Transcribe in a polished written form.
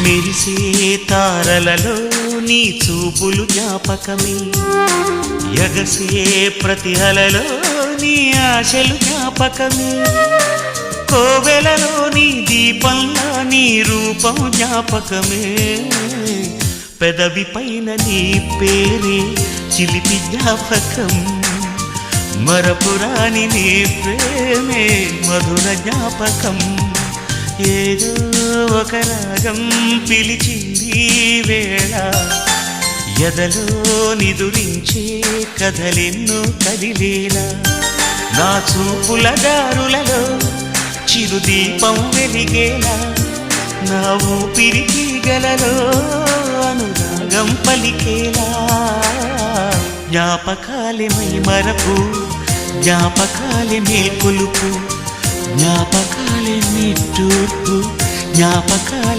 మెరిసే తారలలో నీ చూపులు జ్ఞాపకమే, ఎగసే ప్రతి అలలో నీ ఆశలు జ్ఞాపకమే, కోవెలలో నీ దీపంలో నీ రూపం జ్ఞాపకమే, పెదవి పైన నీ పేరే చిలిపి జ్ఞాపకం, మరపురాని నీ ప్రేమే మధుర జ్ఞాపకం. ఏదో ఒక రాగం పిలిచింది వేళ, ఎదలో నిదురించే కథలెన్నో కదిలేలా, నా చూపుల దారులలో చిరుదీపం వెలిగేలా, నా ఊపిరికి గలలో అనురాగం పలికేలా, జ్ఞాపకాలే మై మరపు, జ్ఞాపకాలే మేల్కొలుపు, జ్ఞాపకాలే నిట్టూర్పు, జ్ఞాపకాలే